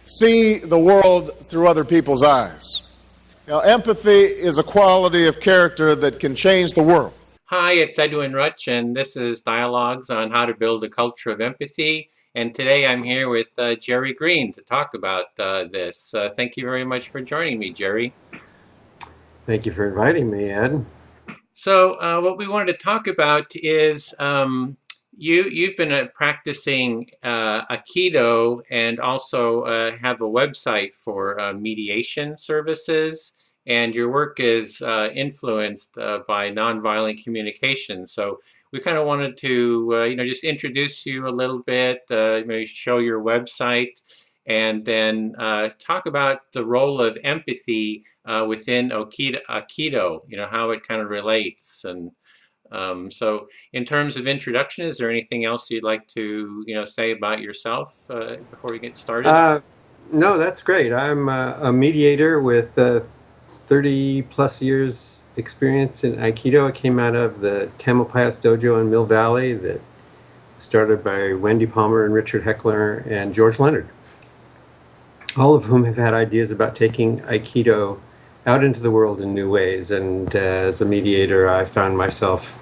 see the world through other people's eyes. Now, empathy is a quality of character that can change the world. Hi, it's Edwin Rutsch, and this is Dialogues on How to Build a Culture of Empathy. And today I'm here with Jerry Green to talk about this. Thank you very much for joining me, Jerry. Thank you for inviting me, Ed. So what we wanted to talk about is you've been practicing Aikido and also have a website for mediation services. And your work is influenced by nonviolent communication. So we kind of wanted to, just introduce you a little bit, maybe show your website, and then talk about the role of empathy within Aikido, how it kind of relates. And so in terms of introduction, is there anything else you'd like to, say about yourself before we get started? No, that's great. I'm a mediator with 30 plus years experience in Aikido. I came out of the Tamalpais Dojo in Mill Valley that was started by Wendy Palmer and Richard Heckler and George Leonard, all of whom have had ideas about taking Aikido out into the world in new ways. And as a mediator, I found myself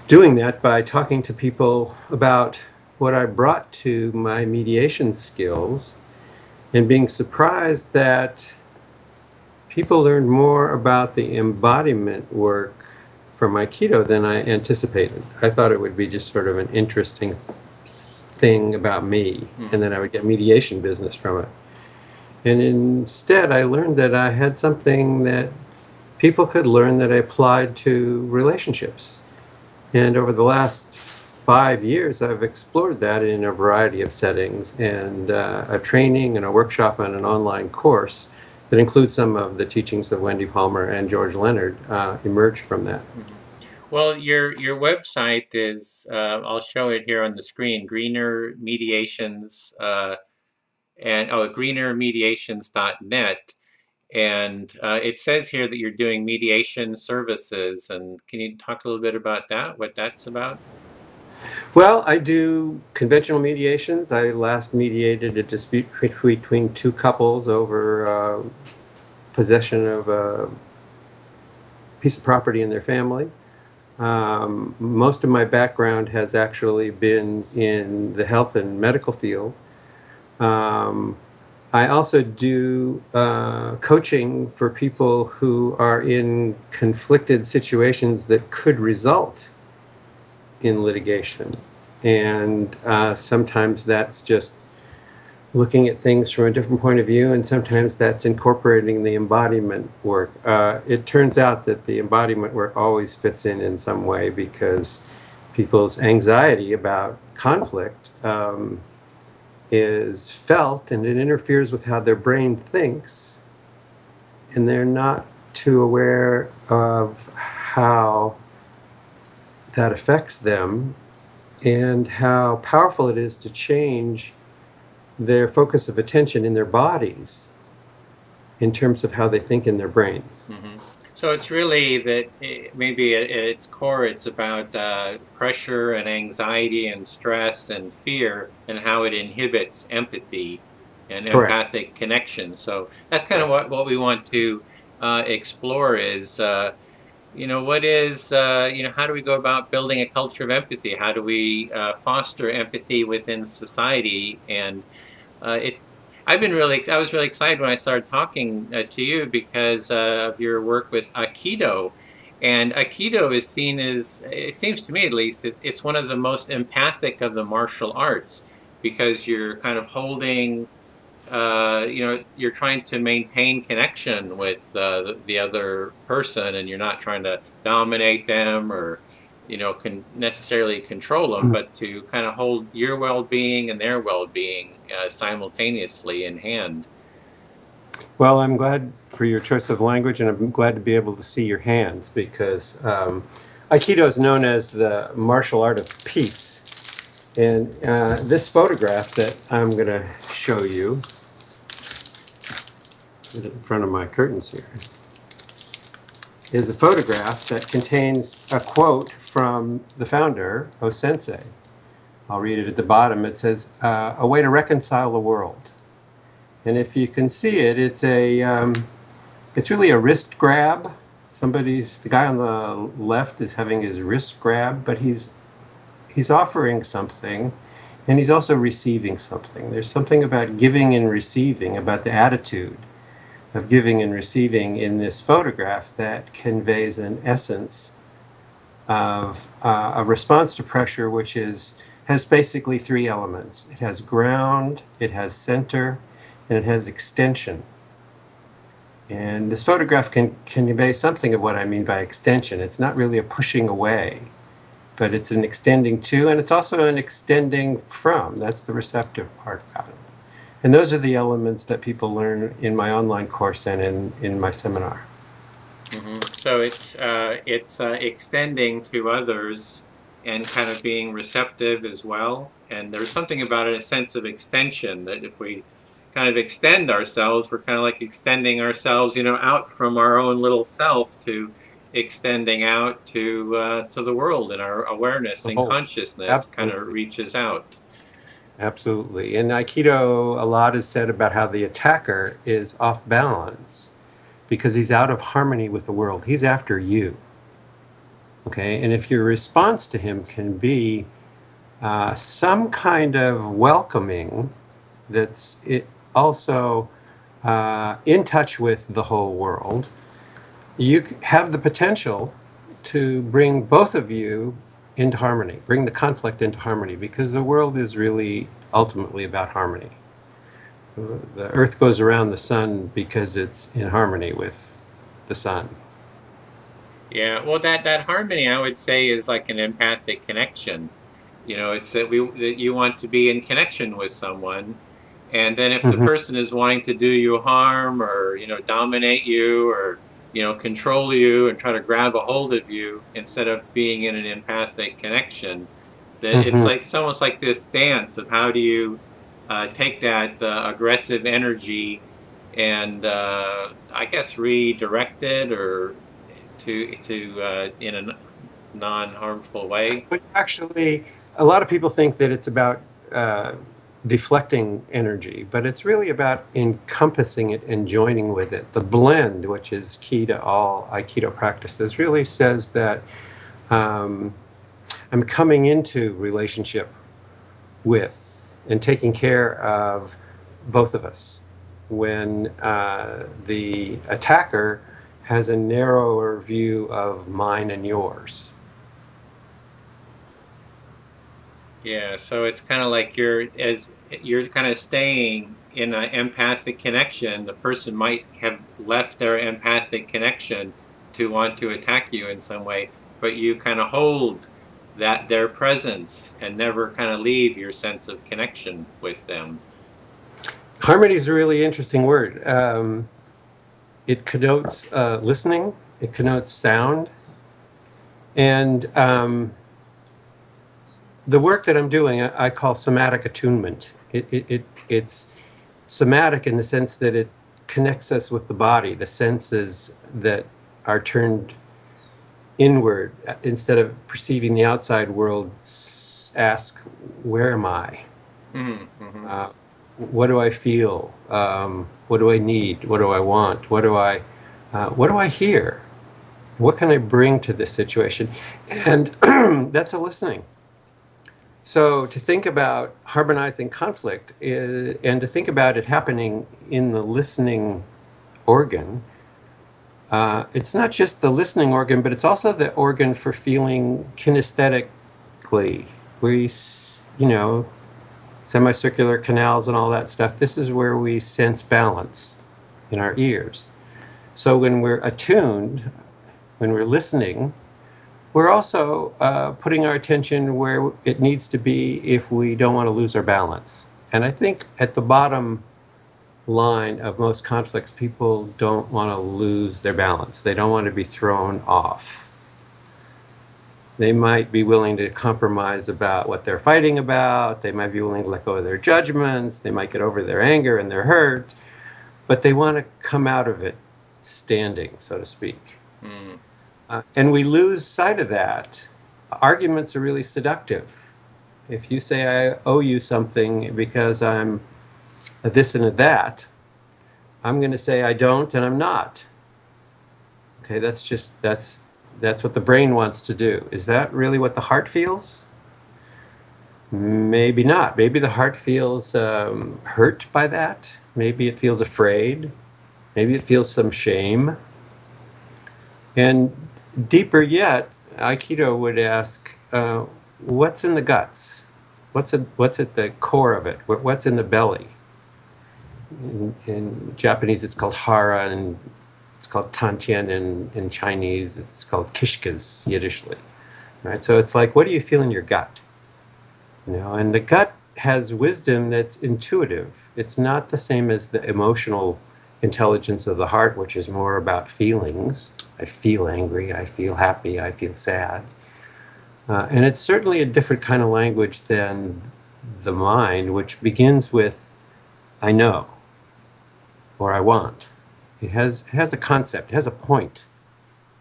doing that by talking to people about what I brought to my mediation skills and being surprised that people learned more about the embodiment work from Aikido than I anticipated. I thought it would be just sort of an interesting thing about me, and then I would get mediation business from it. And instead, I learned that I had something that people could learn that I applied to relationships. And over the last 5 years, I've explored that in a variety of settings, and a training and a workshop and an online course that includes some of the teachings of Wendy Palmer and George Leonard emerged from that. Well, your website is, I'll show it here on the screen, Greener Mediations, greenermediations.net. And it says here that you're doing mediation services. And can you talk a little bit about that, what that's about? Well, I do conventional mediations. I last mediated a dispute between two couples over possession of a piece of property in their family. Most of my background has actually been in the health and medical field. I also do coaching for people who are in conflicted situations that could result in litigation. And sometimes that's just looking at things from a different point of view, and sometimes that's incorporating the embodiment work. It turns out that the embodiment work always fits in some way, because people's anxiety about conflict is felt, and it interferes with how their brain thinks, and they're not too aware of how that affects them and how powerful it is to change their focus of attention in their bodies in terms of how they think in their brains. Mm-hmm. So it's really that maybe at its core, it's about pressure and anxiety and stress and fear and how it inhibits empathy and Correct. empathic connection. So that's kind of what we want to explore is, what is, how do we go about building a culture of empathy? How do we foster empathy within society? And I was really excited when I started talking to you because of your work with Aikido. And Aikido is seen as, it seems to me at least, it's one of the most empathic of the martial arts, because you're kind of holding, you're trying to maintain connection with the other person, and you're not trying to dominate them or, necessarily control them, but to kind of hold your well-being and their well-being simultaneously in hand. Well, I'm glad for your choice of language, and I'm glad to be able to see your hands, because Aikido is known as the martial art of peace. And this photograph that I'm going to show you, put it in front of my curtains here, is a photograph that contains a quote from the founder, O-sensei. I'll read it at the bottom. It says, "A way to reconcile the world. And if you can see it, it's really a wrist grab. The guy on the left is having his wrist grab, but he's offering something, and he's also receiving something. There's something about giving and receiving, about the attitude of giving and receiving in this photograph that conveys an essence of a response to pressure, which has basically three elements. It has ground, it has center, and it has extension. And this photograph can convey something of what I mean by extension. It's not really a pushing away, but it's an extending to, and it's also an extending from. That's the receptive part about it. And those are the elements that people learn in my online course and in my seminar. Mm-hmm. So it's extending to others and kind of being receptive as well. And there's something about it, a sense of extension, that if we kind of extend ourselves, we're kind of like extending ourselves, out from our own little self to extending out to the world, and our awareness and consciousness kind of reaches out. Absolutely. In Aikido, a lot is said about how the attacker is off balance because he's out of harmony with the world. He's after you. Okay? And if your response to him can be some kind of welcoming that's also in touch with the whole world, you have the potential to bring both of you into harmony, bring the conflict into harmony, because the world is really ultimately about harmony. The earth goes around the sun because it's in harmony with the sun. Yeah, well, that harmony, I would say, is like an empathic connection. It's that you want to be in connection with someone, and then if the person is wanting to do you harm, or dominate you, or control you and try to grab a hold of you, instead of being in an empathic connection, that it's almost like this dance of how do you take that aggressive energy and I guess redirect it, or to in a non-harmful way. But actually, a lot of people think that it's about deflecting energy, but it's really about encompassing it and joining with it. The blend, which is key to all Aikido practices, really says that I'm coming into relationship with and taking care of both of us. When the attacker has a narrower view of mine and yours. Yeah, so it's kind of like you're kind of staying in an empathic connection. The person might have left their empathic connection to want to attack you in some way, but you kind of hold their presence and never kind of leave your sense of connection with them. Harmony is a really interesting word. It connotes listening. It connotes sound. And the work that I'm doing, I call somatic attunement. It's somatic in the sense that it connects us with the body, the senses that are turned inward. Instead of perceiving the outside world, ask, where am I? Mm-hmm. What do I feel? What do I need? What do I want? What do I hear? What can I bring to this situation? And that's a listening. So to think about harmonizing conflict and to think about it happening in the listening organ, it's not just the listening organ, but it's also the organ for feeling kinesthetically. Semicircular canals and all that stuff. This is where we sense balance in our ears. So when we're attuned, when we're listening, we're also putting our attention where it needs to be if we don't want to lose our balance. And I think at the bottom line of most conflicts, people don't want to lose their balance. They don't want to be thrown off. They might be willing to compromise about what they're fighting about. They might be willing to let go of their judgments. They might get over their anger and their hurt. But they want to come out of it standing, so to speak. And we lose sight of that. Arguments are really seductive. If you say, I owe you something because I'm a this and a that, I'm going to say I don't and I'm not. Okay, that's what the brain wants to do. Is that really what the heart feels? Maybe not. Maybe the heart feels hurt by that. Maybe it feels afraid. Maybe it feels some shame. And deeper yet, Aikido would ask, what's in the guts? What's at the core of it? What's in the belly? In Japanese, it's called hara, and it's called tantien in Chinese. It's called kishkas, Yiddishly. Right? So it's like, what do you feel in your gut? And the gut has wisdom that's intuitive. It's not the same as the emotional intelligence of the heart, which is more about feelings. I feel angry, I feel happy, I feel sad. And it's certainly a different kind of language than the mind, which begins with I know or I want. It has a concept, it has a point.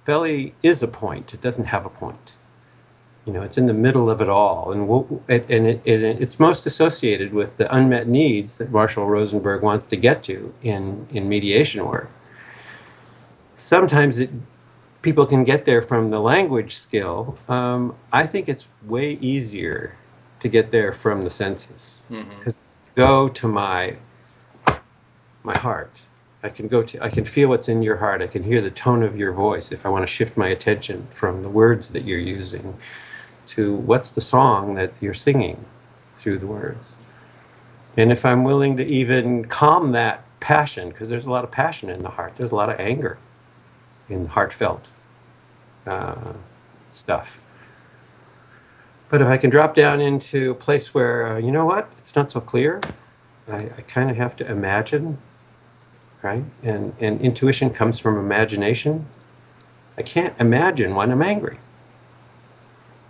Belly is a point, it doesn't have a point. It's in the middle of it all, and it's most associated with the unmet needs that Marshall Rosenberg wants to get to in mediation work. Sometimes people can get there from the language skill. I think it's way easier to get there from the senses, because go to my heart. I can feel what's in your heart. I can hear the tone of your voice if I want to shift my attention from the words that you're using to what's the song that you're singing through the words. And if I'm willing to even calm that passion, because there's a lot of passion in the heart, there's a lot of anger in heartfelt stuff. But if I can drop down into a place where, you know what, it's not so clear, I kind of have to imagine, right? And intuition comes from imagination. I can't imagine when I'm angry.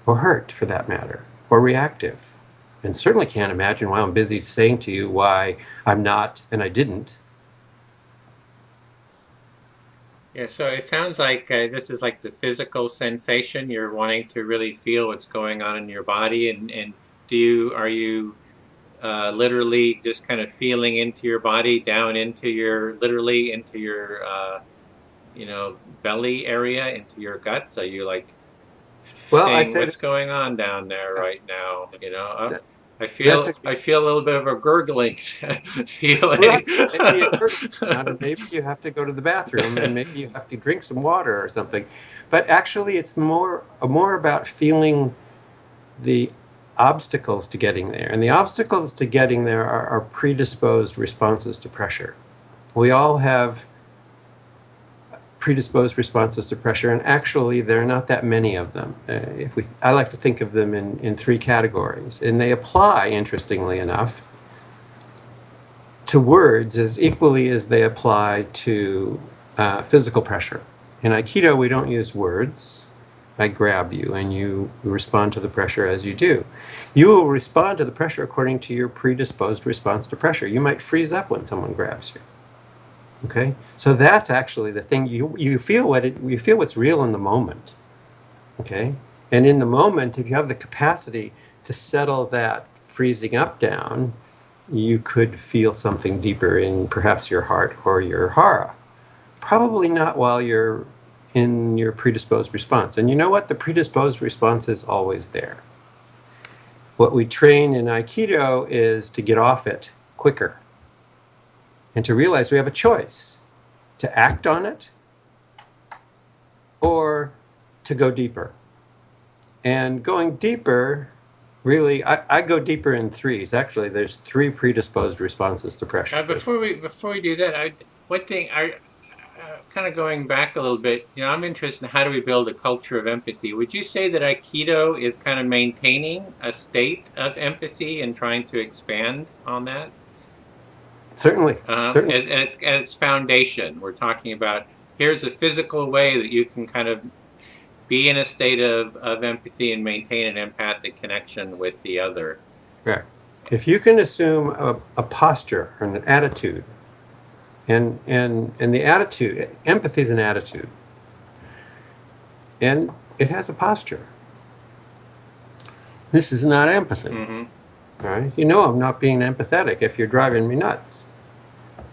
Or hurt, for that matter, or reactive. And certainly can't imagine why I'm busy saying to you why I'm not and I didn't. Yeah, so it sounds like this is like the physical sensation. You're wanting to really feel what's going on in your body, and are you literally just kind of feeling into your body, down into your belly area, into your guts? Are you like Well, I'd saying say what's going on down there right now? that, I that's feel a little bit of a gurgling right. feeling. Maybe it hurts. Maybe you have to go to the bathroom, and maybe you have to drink some water or something. But actually, it's more about feeling the obstacles to getting there. And the obstacles to getting there are predisposed responses to pressure. We all have predisposed responses to pressure, and actually there are not that many of them. I like to think of them in three categories, and they apply, interestingly enough, to words as equally as they apply to physical pressure. In Aikido, we don't use words. I grab you, and you respond to the pressure as you do. You will respond to the pressure according to your predisposed response to pressure. You might freeze up when someone grabs you. Okay, so that's actually the thing. You feel what's real in the moment. Okay, and in the moment, if you have the capacity to settle that freezing up down, you could feel something deeper in perhaps your heart or your hara. Probably not while you're in your predisposed response. And you know what? The predisposed response is always there. What we train in Aikido is to get off it quicker, and to realize we have a choice to act on it or to go deeper. And going deeper, really, I go deeper in threes. Actually, there's three predisposed responses to pressure. Before we do that, kind of going back a little bit, I'm interested in how do we build a culture of empathy. Would you say that Aikido is kind of maintaining a state of empathy and trying to expand on that? Certainly. And its foundation. We're talking about here's a physical way that you can kind of be in a state of empathy and maintain an empathic connection with the other. Right. If you can assume a posture or an attitude, and the attitude, empathy is an attitude, and it has a posture. This is not empathy. All right? You know I'm not being empathetic if you're driving me nuts.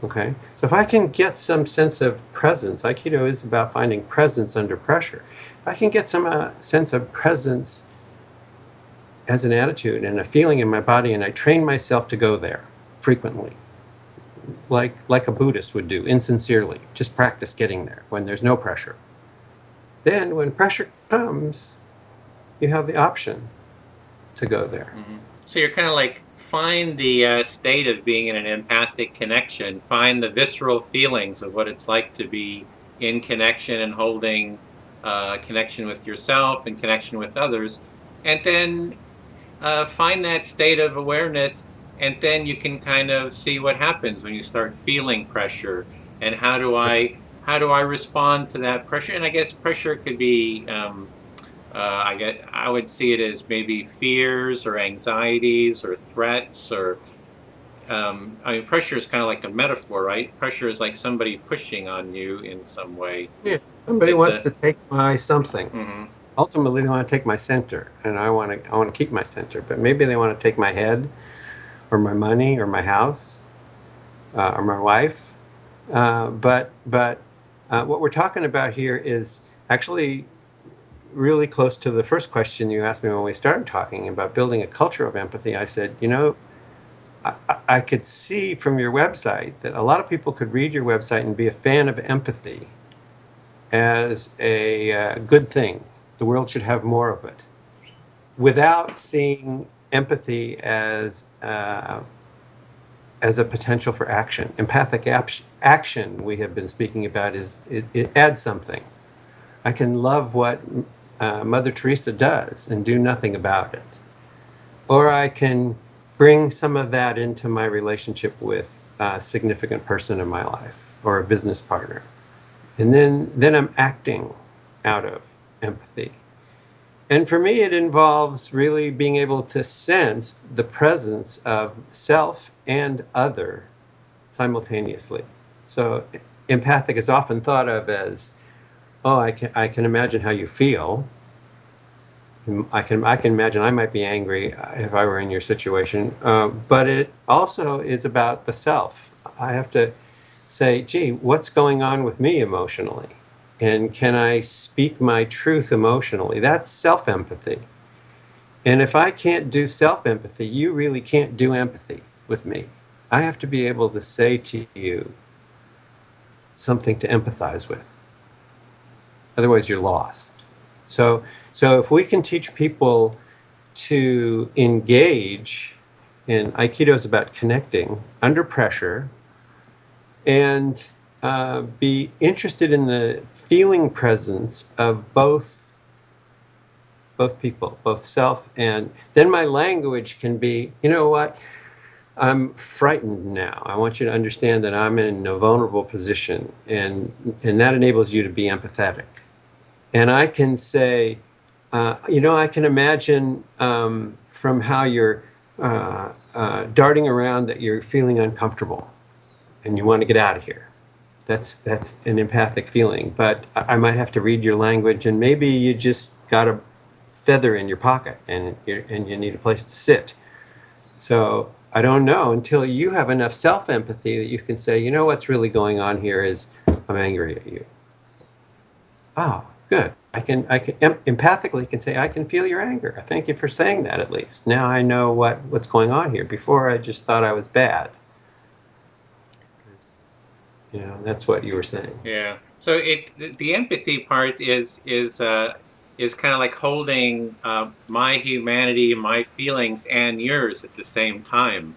Okay? So if I can get some sense of presence, Aikido is about finding presence under pressure. If I can get some sense of presence as an attitude and a feeling in my body, and I train myself to go there frequently, like a Buddhist would do, insincerely, just practice getting there when there's no pressure. Then when pressure comes, you have the option to go there. Mm-hmm. So you're kind of like, find the state of being in an empathic connection, find the visceral feelings of what it's like to be in connection and holding connection with yourself and connection with others, and then find that state of awareness, and then you can kind of see what happens when you start feeling pressure, and how do I respond to that pressure. And I guess pressure could be I would see it as maybe fears or anxieties or threats, or I mean, pressure is kind of like a metaphor, right? Pressure is like somebody pushing on you in some way. Yeah, somebody wants to take my something. Mm-hmm. Ultimately, they want to take my center, and I want to keep my center. But maybe they want to take my head, or my money, or my house, or my wife. But what we're talking about here is actually really close to the first question you asked me when we started talking about building a culture of empathy. I said, I could see from your website that a lot of people could read your website and be a fan of empathy as a good thing. The world should have more of it, without seeing empathy as a potential for action. Empathic action we have been speaking about it adds something. I can love what Mother Teresa does and do nothing about it. Or I can bring some of that into my relationship with a significant person in my life or a business partner. And then I'm acting out of empathy. And for me, it involves really being able to sense the presence of self and other simultaneously. So empathic is often thought of as, oh, I can imagine how you feel. I can imagine I might be angry if I were in your situation. But it also is about the self. I have to say, gee, what's going on with me emotionally? And can I speak my truth emotionally? That's self-empathy. And if I can't do self-empathy, you really can't do empathy with me. I have to be able to say to you something to empathize with. Otherwise, you're lost. So if we can teach people to engage, and Aikido is about connecting under pressure, and be interested in the feeling presence of both people, both self, and then my language can be, you know what, I'm frightened now. I want you to understand that I'm in a vulnerable position, and that enables you to be empathetic. And I can say, I can imagine from how you're darting around that you're feeling uncomfortable and you want to get out of here. That's an empathic feeling. But I might have to read your language, and maybe you just got a feather in your pocket and you need a place to sit. So I don't know until you have enough self-empathy that you can say, you know what's really going on here is I'm angry at you. Oh, good. I can empathically can say, I can feel your anger. Thank you for saying that at least. Now I know what's going on here. Before I just thought I was bad. That's what you were saying. Yeah. So the empathy part is kind of like holding my humanity, my feelings, and yours at the same time.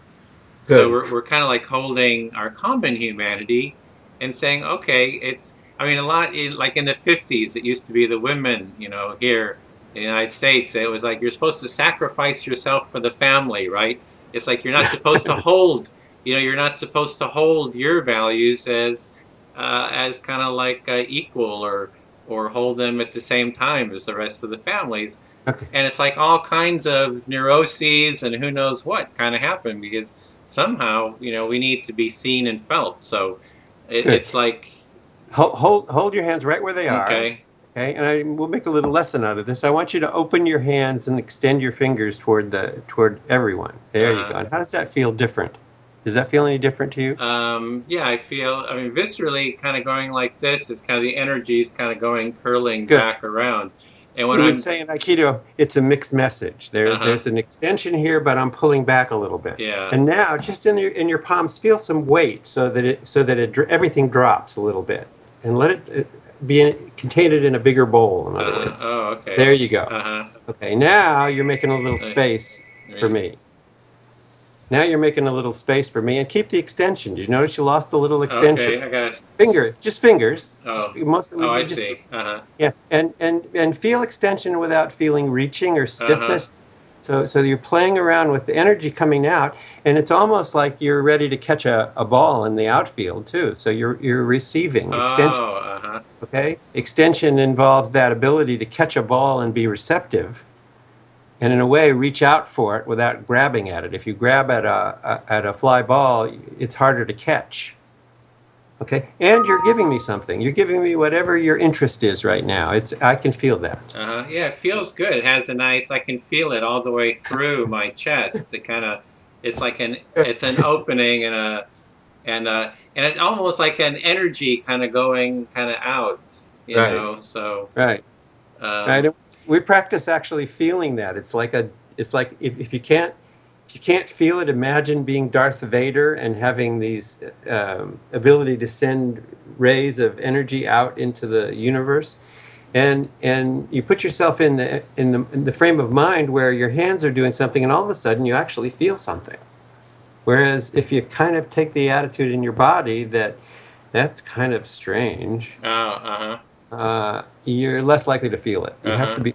Good. So we're kind of like holding our common humanity and saying, okay, a lot like in the 50s, it used to be the women, here in the United States, it was like you're supposed to sacrifice yourself for the family, right? It's like you're not supposed to hold, you're not supposed to hold your values as kind of like equal or hold them at the same time as the rest of the families. Okay. And it's like all kinds of neuroses and who knows what kind of happen because somehow, we need to be seen and felt. So it's like... Hold your hands right where they are. Okay. Okay, and we'll make a little lesson out of this. I want you to open your hands and extend your fingers toward everyone. There you go. And how does that feel different? Does that feel any different to you? Yeah, I mean, viscerally kind of going like this is kind of the energy is kind of going, curling Good. back around. And when We would say in Aikido, it's a mixed message. There's an extension here, but I'm pulling back a little bit. Yeah. And now, just in your palms, feel some weight so that everything drops a little bit, and let it contain it in a bigger bowl. In other words. Oh, okay. There you go. Okay. Now you're making a little space for me. Now you're making a little space for me, and keep the extension. Did you notice you lost the little extension? Okay, I got just fingers. Oh, I see. Yeah, and feel extension without feeling reaching or stiffness. So you're playing around with the energy coming out, and it's almost like you're ready to catch a ball in the outfield too. So you're receiving extension. Okay, extension involves that ability to catch a ball and be receptive. And in a way, reach out for it without grabbing at it. If you grab at a fly ball, it's harder to catch. Okay, and you're giving me something. You're giving me whatever your interest is right now. I can feel that. Yeah, it feels good. It has a nice. I can feel it all the way through my chest. It's like it's an opening and it's almost like an energy kind of going kind of out. You know, so right. We practice actually feeling that. It's like if you can't feel it, imagine being Darth Vader and having these ability to send rays of energy out into the universe, and you put yourself in the frame of mind where your hands are doing something, and all of a sudden you actually feel something. Whereas if you kind of take the attitude in your body that's kind of strange. You're less likely to feel it. You have to be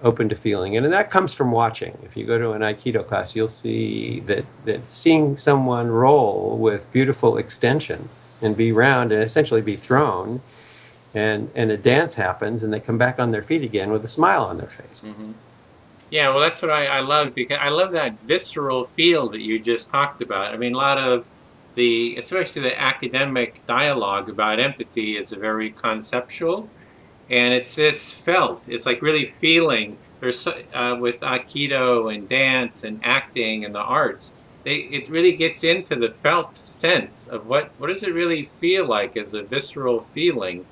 open to feeling. And that comes from watching. If you go to an Aikido class, you'll see that seeing someone roll with beautiful extension and be round and essentially be thrown, and a dance happens and they come back on their feet again with a smile on their face. Yeah, well, that's what I love, because I love that visceral feel that you just talked about. I mean, a lot of especially the academic dialogue about empathy is very conceptual, and it's this felt. It's like really feeling. There's with Aikido and dance and acting and the arts, it really gets into the felt sense of what does it really feel like as a visceral feeling.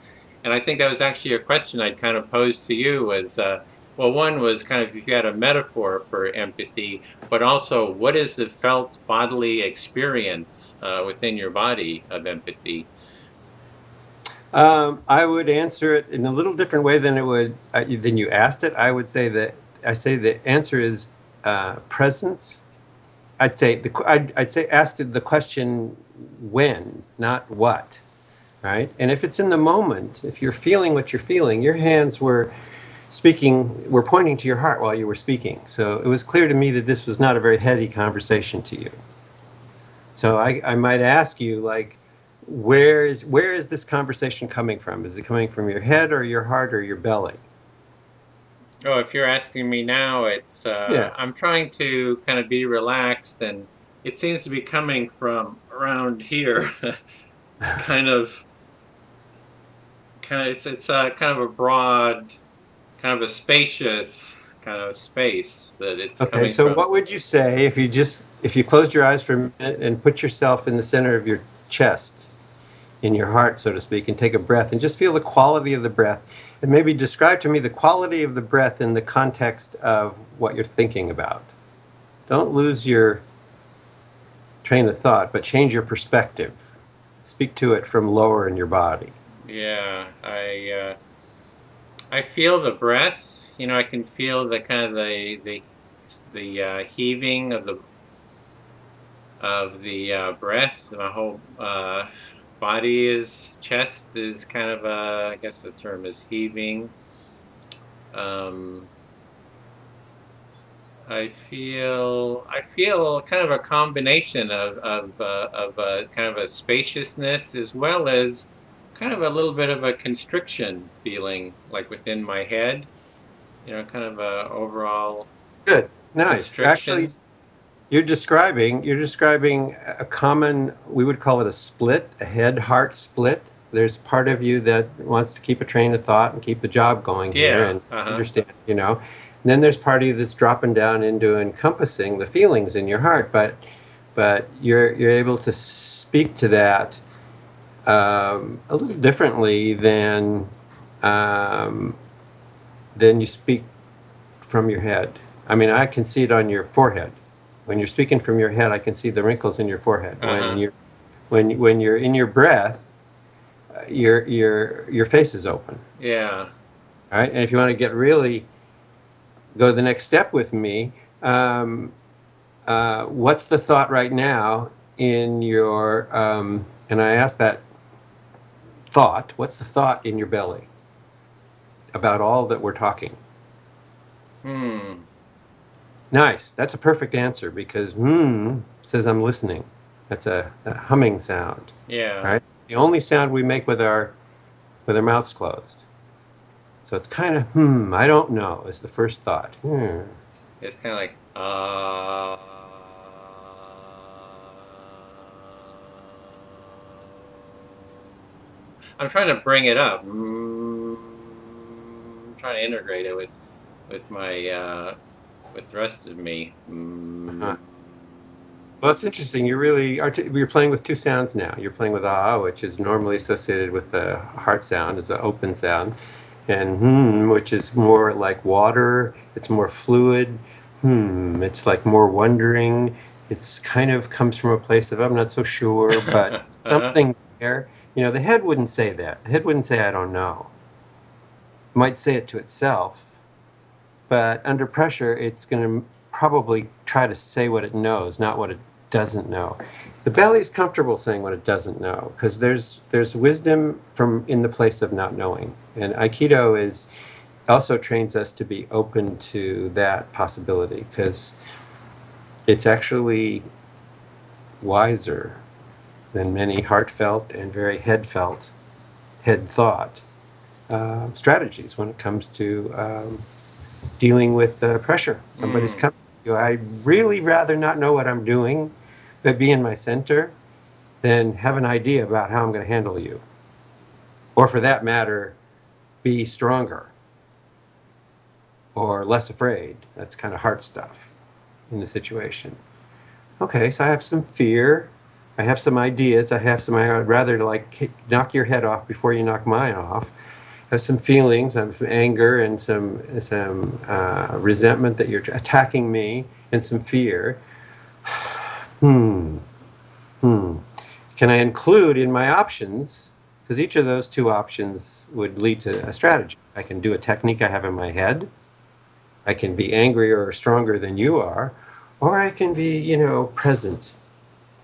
And I think that was actually a question I'd kind of posed to you was, well, one was kind of if you had a metaphor for empathy, but also what is the felt bodily experience within your body of empathy? I would answer it in a little different way than you asked it. I would say the answer is presence. I'd say ask the question when, not what, right? And if it's in the moment, if you're feeling what you're feeling, your hands were pointing to your heart while you were speaking. So it was clear to me that this was not a very heady conversation to you. So I might ask you, like, where is this conversation coming from? Is it coming from your head or your heart or your belly? Oh, if you're asking me now, it's I'm trying to kind of be relaxed, and it seems to be coming from around here. It's kind of a broad, kind of a spacious kind of space that it's coming from. Okay, so what would you say if you closed your eyes for a minute and put yourself in the center of your chest, in your heart, so to speak, and take a breath and just feel the quality of the breath, and maybe describe to me the quality of the breath in the context of what you're thinking about. Don't lose your train of thought, but change your perspective. Speak to it from lower in your body. Yeah, I feel the breath. You know, I can feel the kind of the heaving of the breath. My whole chest is kind of I guess the term is heaving. I feel kind of a combination of kind of a spaciousness as well as kind of a little bit of a constriction feeling, like within my head. You know, kind of a overall. Good, nice. Actually, you're describing a common, we would call it a split, a head-heart split. There's part of you that wants to keep a train of thought and keep the job going here Yeah. and understand, And then there's part of you that's dropping down into encompassing the feelings in your heart, but you're able to speak to that a little differently than you speak from your head. I mean, I can see it on your forehead. When you're speaking from your head, I can see the wrinkles in your forehead. When you're in your breath, your face is open. Yeah. All right, and if you want to go the next step with me, what's the thought right now in your? And I ask that thought. What's the thought in your belly about all that we're talking? Nice. That's a perfect answer because says I'm listening. That's a humming sound. Yeah. All right. The only sound we make with our mouths closed. So it's kind of I don't know is the first thought. It's kind of like I'm trying to bring it up. I'm trying to integrate it with my with the rest of me. Well, it's interesting. You're playing with two sounds now. You're playing with which is normally associated with the heart sound, is an open sound, and which is more like water. It's more fluid. It's like more wondering. It's kind of comes from a place of I'm not so sure, but something there. The head wouldn't say that. The head wouldn't say I don't know. It might say it to itself, but under pressure, it's going to probably try to say what it knows, not what it doesn't know. The belly is comfortable saying what it doesn't know because there's wisdom from in the place of not knowing. And Aikido also trains us to be open to that possibility because it's actually wiser than many heartfelt and very head thought strategies when it comes to dealing with pressure. Somebody's coming to you. I'd really rather not know what I'm doing, but be in my center than have an idea about how I'm going to handle you. Or for that matter, be stronger or less afraid. That's kind of heart stuff in the situation. Okay, so I have some fear. I have some ideas. I'd rather knock your head off before you knock mine off. I have some feelings. I have some anger and some resentment that you're attacking me, and some fear. Can I include in my options? Because each of those two options would lead to a strategy. I can do a technique I have in my head. I can be angrier or stronger than you are, or I can be, present,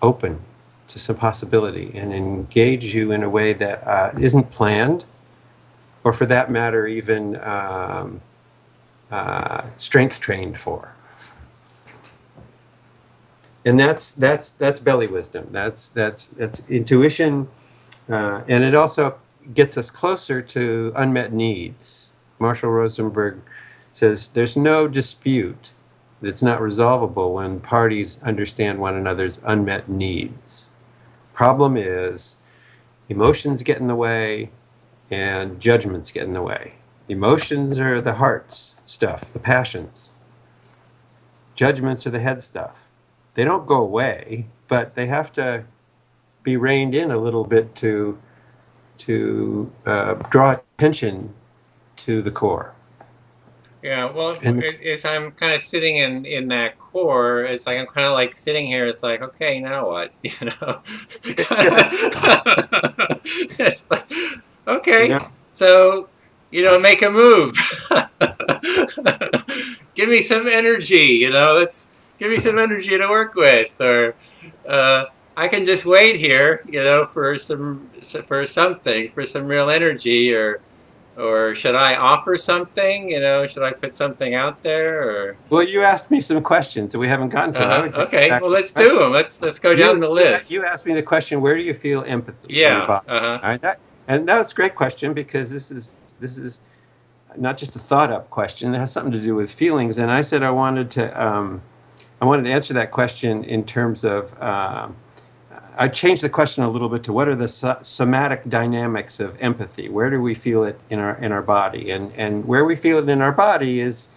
open to some possibility, and engage you in a way that isn't planned. Or for that matter, even strength trained for. And that's belly wisdom. That's intuition, and it also gets us closer to unmet needs. Marshall Rosenberg says there's no dispute that's not resolvable when parties understand one another's unmet needs. Problem is, emotions get in the way, and judgments get in the way. Emotions are the heart's stuff, the passions. Judgments are the head stuff. They don't go away, but they have to be reined in a little bit to draw attention to the core. Yeah, well, as I'm kind of sitting in that core, it's like I'm kind of like sitting here. It's like, okay, now what? It's like, okay, so make a move. Give me some energy. Let's give me some energy to work with, or I can just wait here, for some real energy, or should I offer something? Should I put something out there? Or well, you asked me some questions that we haven't gotten to. Okay, well, let's do them. Let's go down the list. You asked me the question: where do you feel empathy? Yeah. All right, that's a great question because this is not just a thought up question. It has something to do with feelings. And I said I wanted to answer that question in terms of I changed the question a little bit to what are the somatic dynamics of empathy? Where do we feel it in our body? And where we feel it in our body is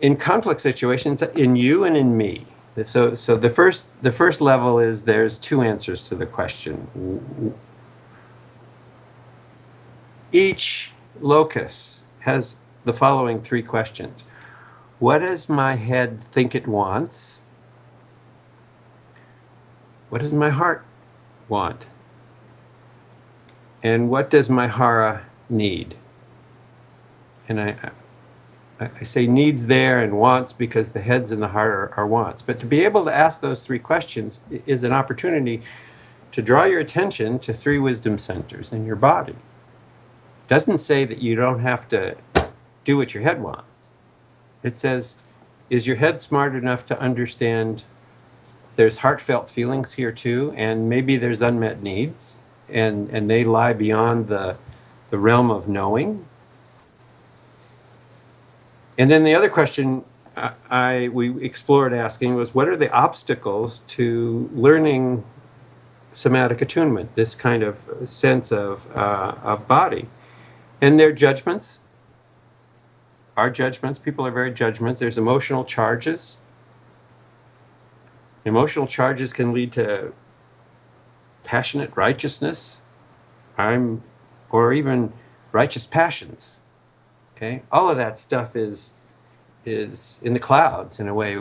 in conflict situations, in you and in me. So the first level is there's two answers to the question. Each locus has the following three questions. What does my head think it wants? What does my heart want? And what does my hara need? And I say needs there and wants because the heads and the heart are wants. But to be able to ask those three questions is an opportunity to draw your attention to three wisdom centers in your body. It doesn't say that you don't have to do what your head wants. It says, is your head smart enough to understand there's heartfelt feelings here too, and maybe there's unmet needs, and they lie beyond the realm of knowing? And then the other question we explored asking was, what are the obstacles to learning somatic attunement, this kind of sense of body? And they're judgments. Our judgments, people are very judgments. There's emotional charges. Emotional charges can lead to passionate righteousness, or even righteous passions. Okay, all of that stuff is in the clouds in a way,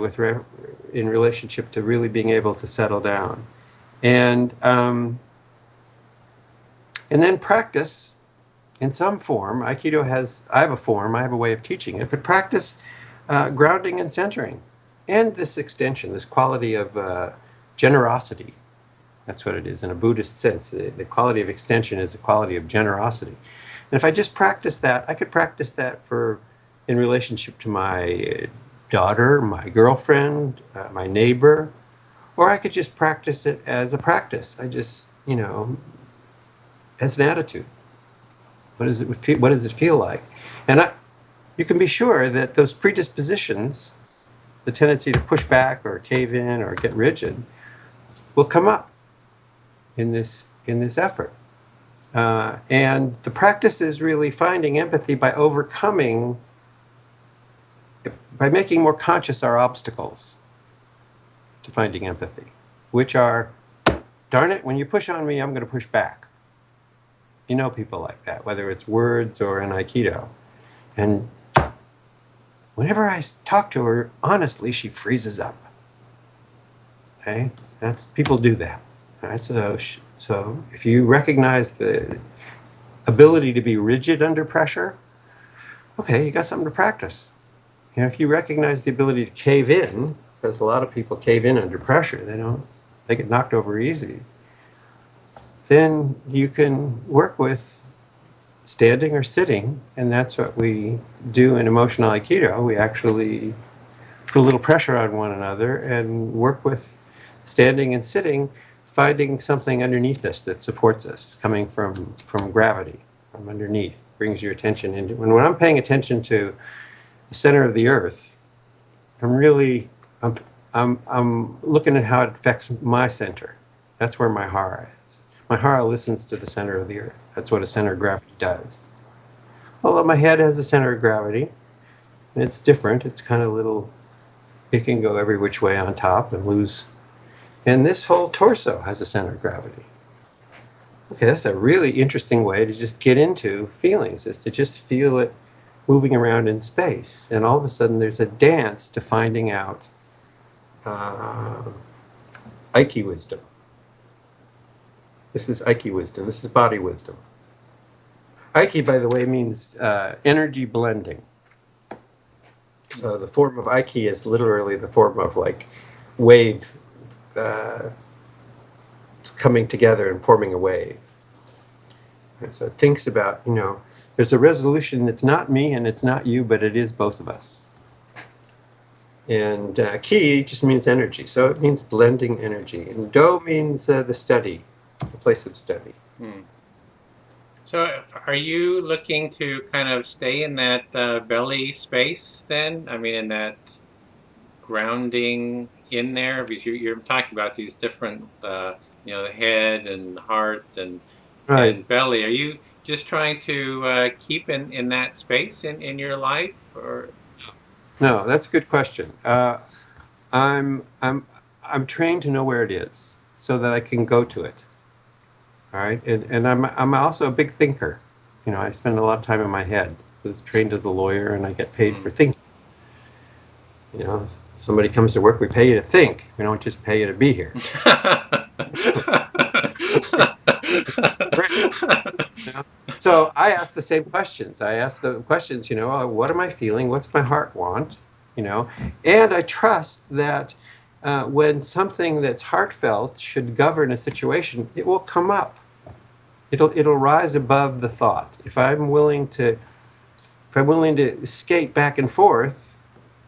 in relationship to really being able to settle down, and then practice in some form. Aikido I have a form, I have a way of teaching it, but practice grounding and centering. And this extension, this quality of generosity. That's what it is in a Buddhist sense. The quality of extension is the quality of generosity. And if I just practice that, I could practice that in relationship to my daughter, my girlfriend, my neighbor, or I could just practice it as a practice. I just, as an attitude. What does it feel like? And you can be sure that those predispositions, the tendency to push back or cave in or get rigid, will come up in this effort. And the practice is really finding empathy by making more conscious our obstacles to finding empathy, which are, darn it, when you push on me, I'm going to push back. You know people like that, whether it's words or in Aikido. And whenever I talk to her, honestly, she freezes up. Okay? People do that. All right? So if you recognize the ability to be rigid under pressure, okay, you got something to practice. If you recognize the ability to cave in, because a lot of people cave in under pressure, they get knocked over easy, then you can work with standing or sitting, and that's what we do in emotional Aikido. We actually put a little pressure on one another and work with standing and sitting, finding something underneath us that supports us, coming from gravity, from underneath, brings your attention into. When I'm paying attention to the center of the earth, I'm looking at how it affects my center. That's where my hara is. My hara listens to the center of the earth. That's what a center of gravity does. Although my head has a center of gravity, and it's different. It's kind of little, it can go every which way on top and lose. And this whole torso has a center of gravity. Okay, that's a really interesting way to just get into feelings, is to just feel it moving around in space. And all of a sudden there's a dance to finding out Aiki wisdom. This is Aiki wisdom. This is body wisdom. Aiki, by the way, means energy blending. So the form of Aiki is literally the form of like wave coming together and forming a wave. And so it thinks about, there's a resolution that's not me and it's not you, but it is both of us. And ki just means energy. So it means blending energy. And do means the study, the place of study. So are you looking to kind of stay in that belly space then? I mean, in that grounding in there? Because you're talking about these different, the head and heart Right. and belly. Are you just trying to keep in that space in your life, or? No, that's a good question. I'm I'm I'm trained to know where it is so that I can go to it. All right, and I'm also a big thinker. I spend a lot of time in my head. I was trained as a lawyer, and I get paid for thinking. Somebody comes to work, we pay you to think. We don't just pay you to be here. Great. So I ask the same questions. I ask the questions, what am I feeling? What's my heart want? And I trust that when something that's heartfelt should govern a situation, it will come up. It'll rise above the thought. If I'm willing to skate back and forth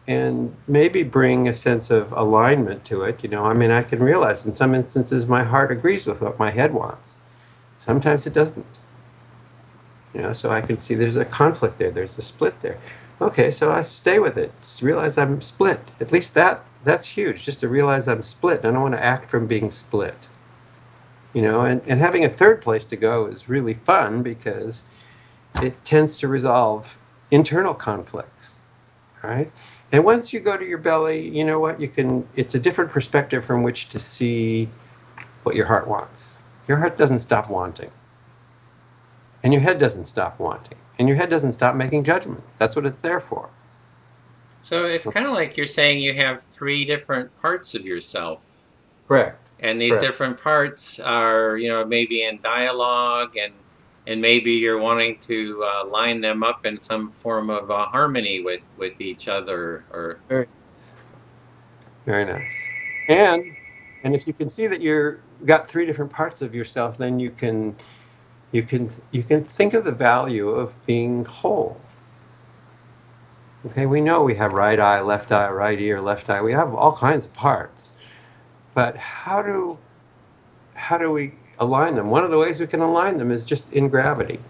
and maybe bring a sense of alignment to it, I can realize in some instances my heart agrees with what my head wants. Sometimes it doesn't. So I can see there's a conflict there. There's a split there. Okay, so I stay with it. Just realize I'm split. At least that's huge, just to realize I'm split. I don't want to act from being split. And having a third place to go is really fun because it tends to resolve internal conflicts, right? And once you go to your belly, you know what? It's a different perspective from which to see what your heart wants. Your heart doesn't stop wanting. And your head doesn't stop wanting. And your head doesn't stop making judgments. That's what it's there for. So it's kind of like you're saying you have three different parts of yourself. Correct. And these different parts are, maybe in dialogue, and maybe you're wanting to line them up in some form of harmony with each other. Or very nice. Very nice. And if you can see that you're got three different parts of yourself, then you can think of the value of being whole. Okay, we know we have right eye, right ear, left eye. We have all kinds of parts. But how do we align them? One of the ways we can align them is just in gravity.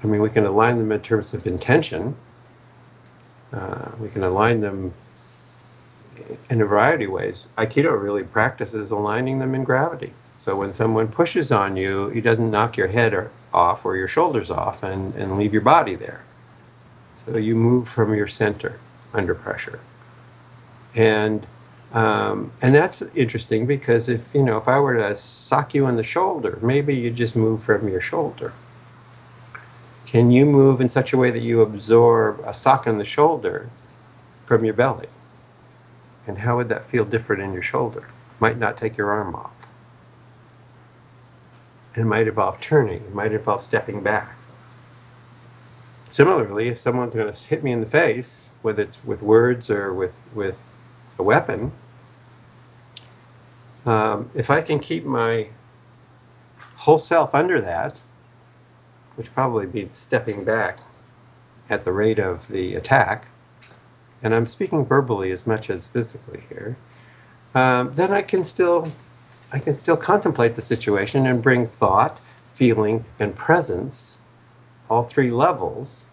We can align them in terms of intention. We can align them in a variety of ways. Aikido really practices aligning them in gravity. So when someone pushes on you, he doesn't knock your head off or your shoulders off and leave your body there. So you move from your center under pressure. And that's interesting because if I were to sock you in the shoulder, maybe you just move from your shoulder. Can you move in such a way that you absorb a sock in the shoulder from your belly? And how would that feel different in your shoulder? Might not take your arm off. It might involve turning. It might involve stepping back. Similarly, if someone's going to hit me in the face, whether it's with words or with a weapon, if I can keep my whole self under that, which probably means stepping back at the rate of the attack, and I'm speaking verbally as much as physically here, then I can still contemplate the situation and bring thought, feeling, and presence, all three levels,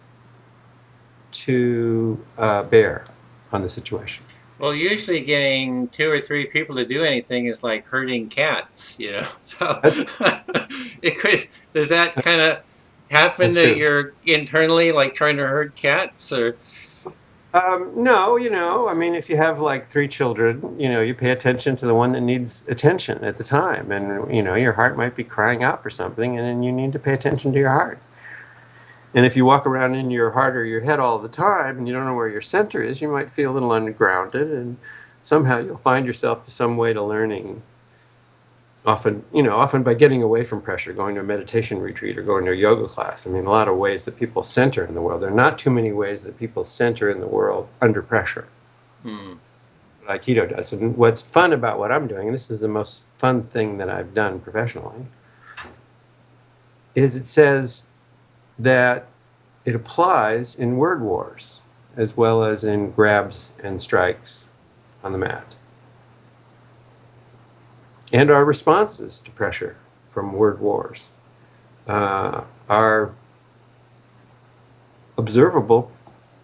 to bear on the situation. Well, usually getting 2 or 3 people to do anything is like herding cats, So does that kind of happen that you're internally like trying to herd cats, or? No, if you have like 3 children, you pay attention to the one that needs attention at the time. And, your heart might be crying out for something, and then you need to pay attention to your heart. And if you walk around in your heart or your head all the time and you don't know where your center is, you might feel a little ungrounded, and somehow you'll find yourself to some way to learning. Often by getting away from pressure, going to a meditation retreat or going to a yoga class. A lot of ways that people center in the world. There are not too many ways that people center in the world under pressure. What Aikido does. And what's fun about what I'm doing, and this is the most fun thing that I've done professionally, is it says that it applies in word wars as well as in grabs and strikes on the mat. And our responses to pressure from word wars are observable,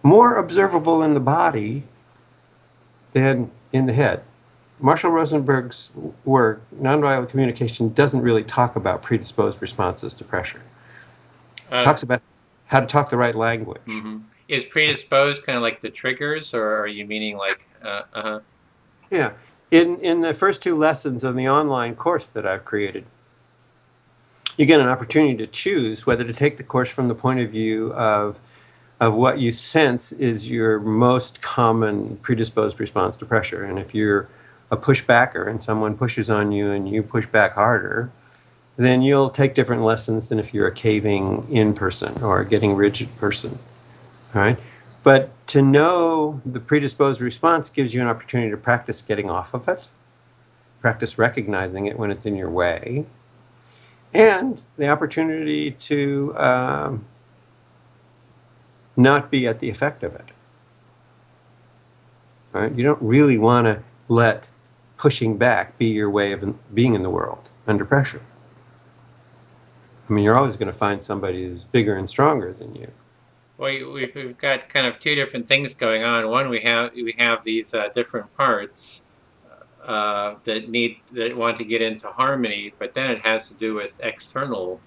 more observable in the body than in the head. Marshall Rosenberg's work, Nonviolent Communication, doesn't really talk about predisposed responses to pressure. It Uh, talks about how to talk the right language. hmm Is predisposed kind of like the triggers, or are you meaning like, uh-huh. Yeah. In the first two lessons of the online course that I've created, you get an opportunity to choose whether to take the course from the point of view of what you sense is your most common predisposed response to pressure. And if you're a pushbacker and someone pushes on you and you push back harder, then you'll take different lessons than if you're a caving in person or a getting rigid person. All right. But to know the predisposed response gives you an opportunity to practice getting off of it, practice recognizing it when it's in your way, and the opportunity to not be at the effect of it. All right? You don't really want to let pushing back be your way of being in the world under pressure. I mean, you're always going to find somebody who's bigger and stronger than you. Well, we've got kind of two different things going on. One, we have these different parts that want to get into harmony, but then it has to do with external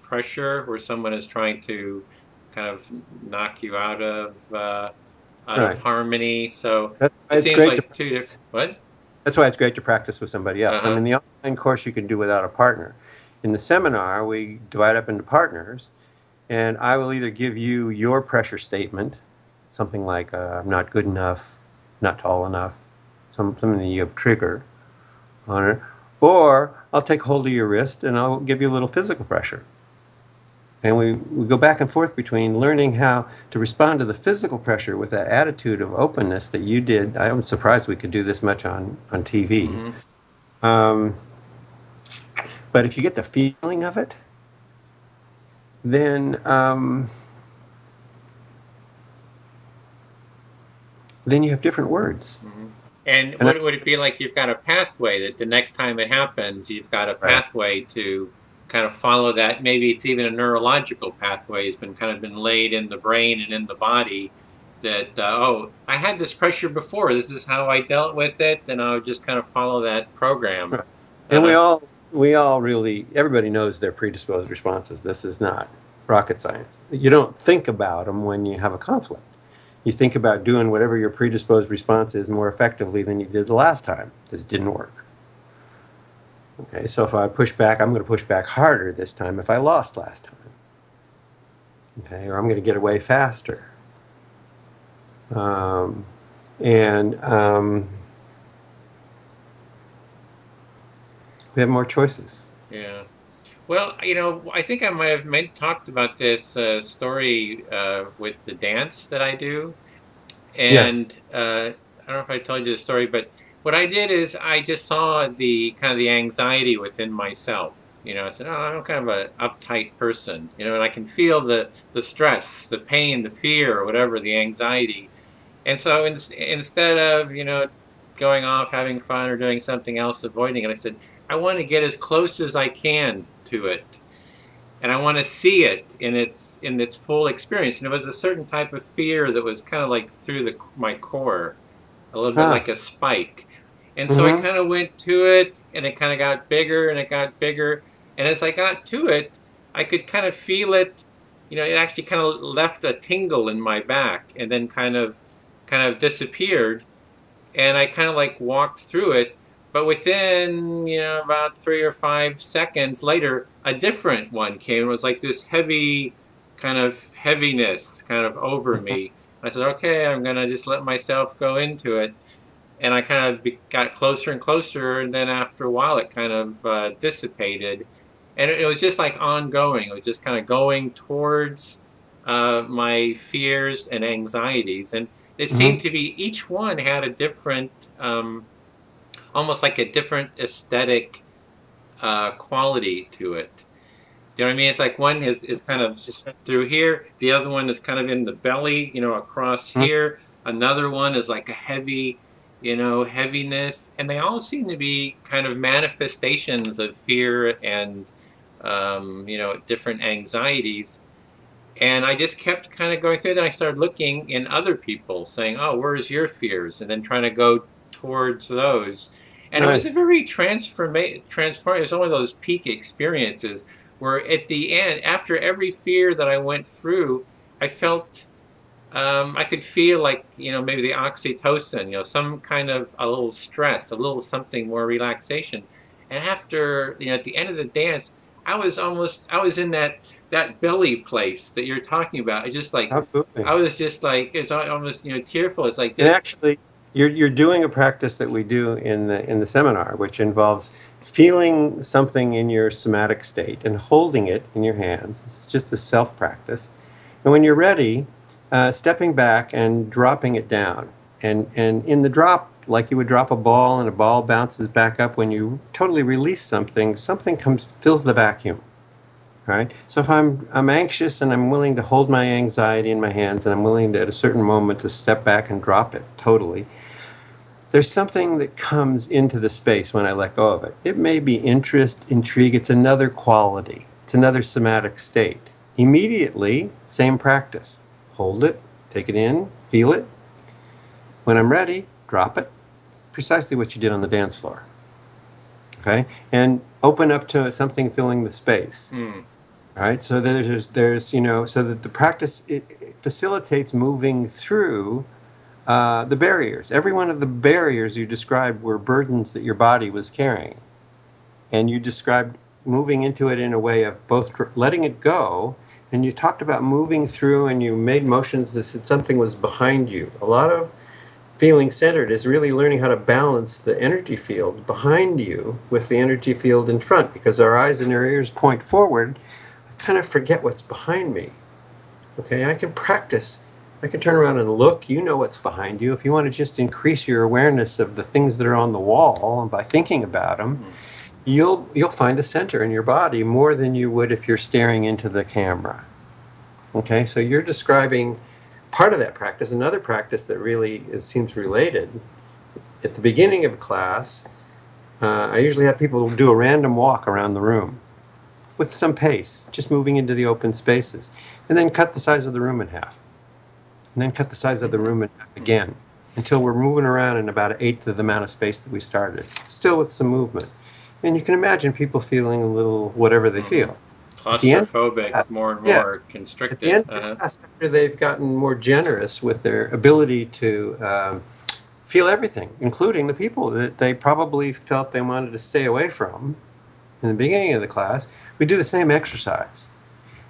pressure, where someone is trying to kind of knock you out of Right. harmony. So That's why it it's seems great to like two different. What? That's why it's great to practice with somebody else. I Uh-huh. mean, the online course you can do without a partner. In the seminar, we divide up into partners, and I will either give you your pressure statement, something like I'm not good enough, not tall enough, something that you have trigger on it, or I'll take hold of your wrist and I'll give you a little physical pressure. And we go back and forth between learning how to respond to the physical pressure with that attitude of openness that you did. I was surprised we could do this much on TV. Mm-hmm. Um, but if you get the feeling of it, then you have different words. Mm-hmm. And And what would it be like? You've got a pathway that the next time it happens, you've got a right. pathway to kind of follow that. Maybe it's even a neurological pathway. It's been laid in the brain and in the body that, oh, I had this pressure before. This is how I dealt with it. And I'll just kind of follow that program. Right. And Uh-huh. we all really, everybody knows their predisposed responses. This is not rocket science. You don't think about them when you have a conflict. You think about doing whatever your predisposed response is more effectively than you did the last time that it didn't work. Okay, so if I push back, I'm going to push back harder this time if I lost last time. Okay, or I'm going to get away faster. Um, and we have more choices. Yeah. Well, I think I might have talked about this story with the dance that I do. Yes. And I don't know if I told you the story, but what I did is I just saw the kind of the anxiety within myself. I said, "Oh, I'm kind of an uptight person," and I can feel the stress, the pain, the fear, or whatever, the anxiety. And so instead of going off having fun or doing something else, avoiding it, I said, I want to get as close as I can to it, and I want to see it in its full experience. And it was a certain type of fear that was kind of like through my core, a little bit Ah. like a spike. And so I Mm-hmm. kind of went to it, and it kind of got bigger, and it got bigger. And as I got to it, I could kind of feel it. It actually kind of left a tingle in my back, and then kind of disappeared. And I kind of like walked through it, but within about 3 or 5 seconds later, a different one came. It was like this heavy kind of heaviness kind of over me. I said, okay, I'm gonna just let myself go into it, and I kind of got closer and closer, and then after a while, it kind of dissipated, and it was just like ongoing. It was just kind of going towards my fears and anxieties, and it Mm-hmm. seemed to be each one had a different, almost like a different aesthetic quality to it. Do you know what I mean? It's like one is kind of through here, the other one is kind of in the belly, across here. Another one is like a heavy, heaviness, and they all seem to be kind of manifestations of fear and different anxieties. And I just kept kind of going through. Then I started looking in other people, saying, "Oh, where's your fears?" And then trying to go towards those. And it was a Nice. very transform. It was one of those peak experiences where at the end, after every fear that I went through, I felt I could feel like, maybe the oxytocin, some kind of a little stress, a little something more relaxation. And after, at the end of the dance, I was in that belly place that you're talking about. Absolutely. I was just like, it's almost, tearful. It's like And just, actually, you're doing a practice that we do in the seminar, which involves feeling something in your somatic state and holding it in your hands. It's just a self practice. And when you're ready, stepping back and dropping it down. And in the drop, like you would drop a ball and a ball bounces back up, when you totally release something, something fills the vacuum. Right? So if I'm anxious and I'm willing to hold my anxiety in my hands, and I'm willing to, at a certain moment, to step back and drop it totally, there's something that comes into the space when I let go of it. It may be interest, intrigue. It's another quality. It's another somatic state. Immediately, same practice. Hold it, take it in, feel it. When I'm ready, drop it. Precisely what you did on the dance floor. Okay? And open up to something filling the space. Right? So there's so that the practice, it facilitates moving through the barriers. Every one of the barriers you described were burdens that your body was carrying. And you described moving into it in a way of both letting it go, and you talked about moving through, and you made motions that said something was behind you. A lot of feeling centered is really learning how to balance the energy field behind you with the energy field in front, because our eyes and our ears point forward. I kind of forget what's behind me. Okay, I can practice. I can turn around and look. You know what's behind you. If you want to just increase your awareness of the things that are on the wall, and by thinking about them, you'll find a center in your body more than you would if you're staring into the camera. Okay, so you're describing part of that practice. Another practice that really seems related. At the beginning of class, I usually have people do a random walk around the room with some pace, just moving into the open spaces, and then cut the size of the room in half, and then cut the size of the room in half again, until we're moving around in about an eighth of the amount of space that we started, still with some movement. And you can imagine people feeling a little whatever they feel. claustrophobic, more and more At the constricted. end of the class, after they've gotten more generous with their ability to feel everything, including the people that they probably felt they wanted to stay away from in the beginning of the class, we do the same exercise.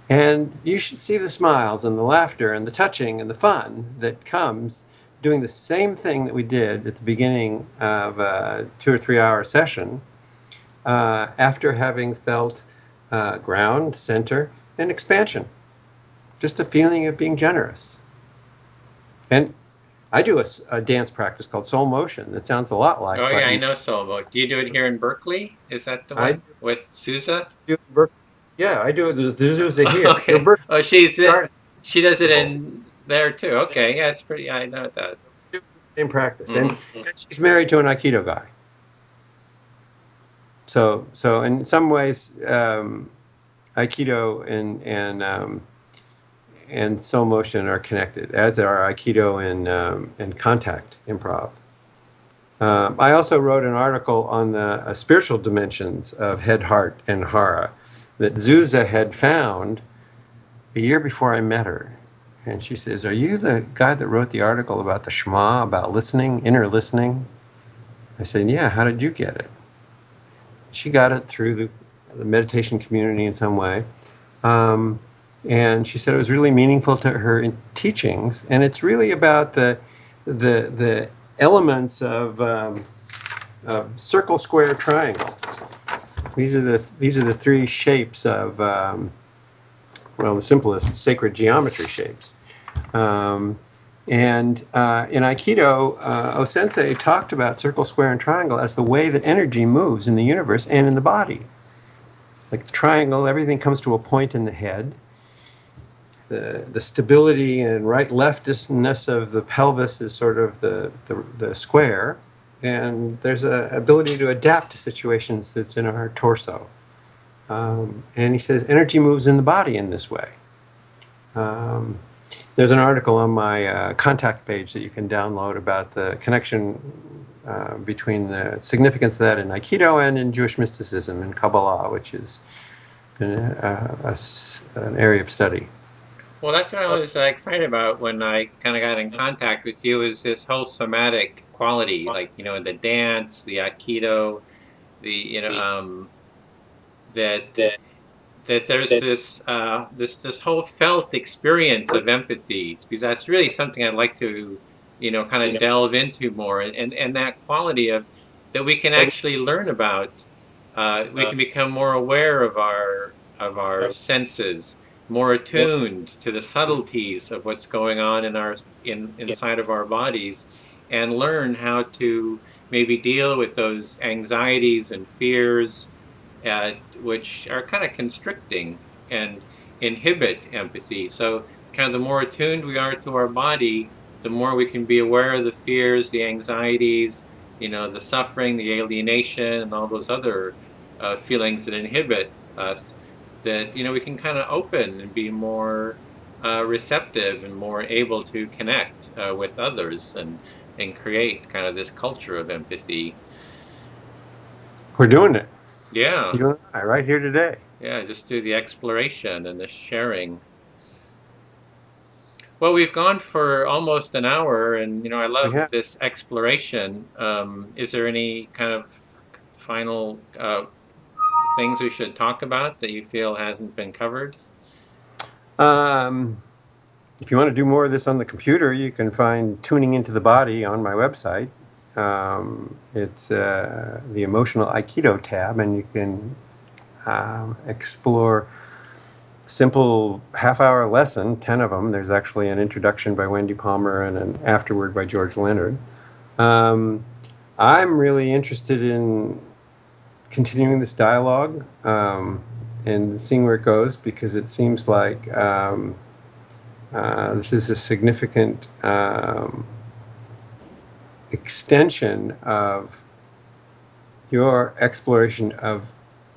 And you should see the smiles and the laughter and the touching and the fun that comes doing the same thing that we did at the beginning of a 2 or 3 hour session, after having felt ground, center, and expansion. Just a feeling of being generous. And I do a dance practice called soul motion that sounds a lot like. Oh yeah, I know Solo. Do you do it here in Berkeley? Is that the one with Sousa? Yeah, I do it. There's Zuza here. Okay. Oh, she does it in there too. Okay, yeah, it's pretty. I know it does. Same practice, and she's married to an Aikido guy. So in some ways, Aikido and soul motion are connected, as are Aikido and contact improv. I also wrote an article on the spiritual dimensions of head, heart, and hara that Zuza had found a year before I met her. And she says, "Are you the guy that wrote the article about the Shema, about listening, inner listening?" I said, "Yeah, how did you get it?" She got it through the meditation community in some way. And she said it was really meaningful to her in teachings. And it's really about the elements of circle, square, triangle. These are the three shapes of, the simplest sacred geometry shapes. And in Aikido, O-sensei talked about circle, square, and triangle as the way that energy moves in the universe and in the body. Like the triangle, everything comes to a point in the head. The stability and right-leftness of the pelvis is sort of the square. And there's an ability to adapt to situations that's in our torso. And he says energy moves in the body in this way. There's an article on my contact page that you can download about the connection between the significance of that in Aikido and in Jewish mysticism and Kabbalah, which has been an area of study. Well, that's what I was excited about when I kind of got in contact with you, is this whole somatic quality, like, you know, the dance, the Aikido, the, you know, that there's this whole felt experience of empathy, because that's really something I'd like to, you know, kind of delve into more, and that quality of that we can actually learn about. We can become more aware of our senses, more attuned to the subtleties of what's going on in our inside of our bodies, and learn how to maybe deal with those anxieties and fears, which are kind of constricting and inhibit empathy. So kind of the more attuned we are to our body, the more we can be aware of the fears, the anxieties, you know, the suffering, the alienation, and all those other feelings that inhibit us, that, you know, we can kind of open and be more receptive and more able to connect with others, and create kind of this culture of empathy. We're doing it. Yeah. You and I, right here today. Yeah, just do the exploration and the sharing. Well, we've gone for almost an hour, and, you know, I love this exploration. Is there any kind of final things we should talk about that you feel hasn't been covered? If you want to do more of this on the computer, you can find Tuning Into the Body on my website. It's the Emotional Aikido tab, and you can explore simple half-hour lesson, 10 of them. There's actually an introduction by Wendy Palmer and an afterword by George Leonard. I'm really interested in continuing this dialogue and seeing where it goes, because it seems like this is a significant extension of your exploration of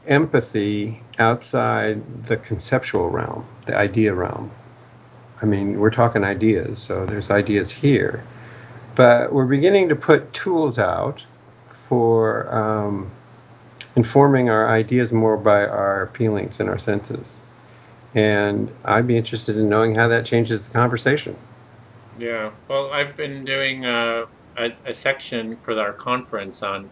empathy outside the conceptual realm, the idea realm. I mean, we're talking ideas, so there's ideas here. But we're beginning to put tools out for informing our ideas more by our feelings and our senses. And I'd be interested in knowing how that changes the conversation. Yeah, well, I've been doing a section for our conference on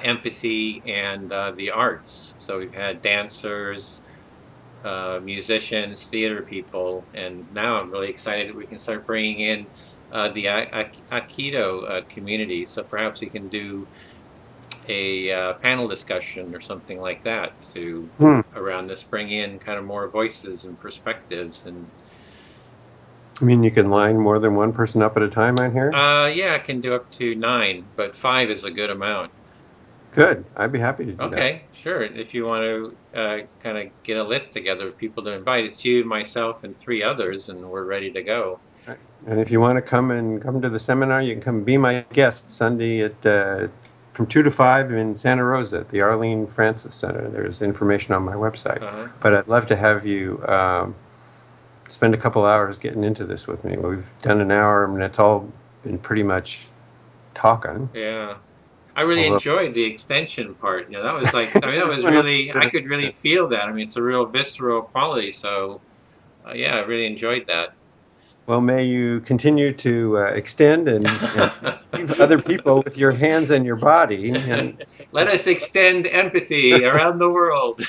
empathy and the arts. So we've had dancers, musicians, theater people, and now I'm really excited that we can start bringing in the Aikido community. So perhaps we can do a panel discussion or something like that to around this, bring in kind of more voices and perspectives. And I mean, you can line more than one person up at a time on here? Yeah, I can do up to 9, but 5 is a good amount. Good. I'd be happy to do that. Okay, sure. If you want to kind of get a list together of people to invite, it's you, myself, and 3 others, and we're ready to go. And if you want to come to the seminar, you can come be my guest Sunday at from 2 to 5 in Santa Rosa at the Arlene Francis Center. There's information on my website. But I'd love to have you spend a couple hours getting into this with me. We've done an hour, and it's all been pretty much talking. Yeah. I really enjoyed the extension part. You know, that was like, I mean, that was really, I could really feel that. I mean, it's a real visceral quality. So, yeah, I really enjoyed that. Well, may you continue to extend and receive other people with your hands and your body. And let us extend empathy around the world.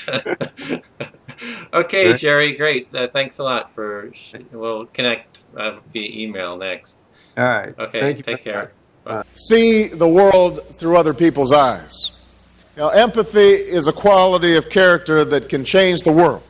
Okay, Jerry, great. Thanks a lot we'll connect via email next. All right. Okay, Thank you. take care. Bye. See the world through other people's eyes. Now, empathy is a quality of character that can change the world.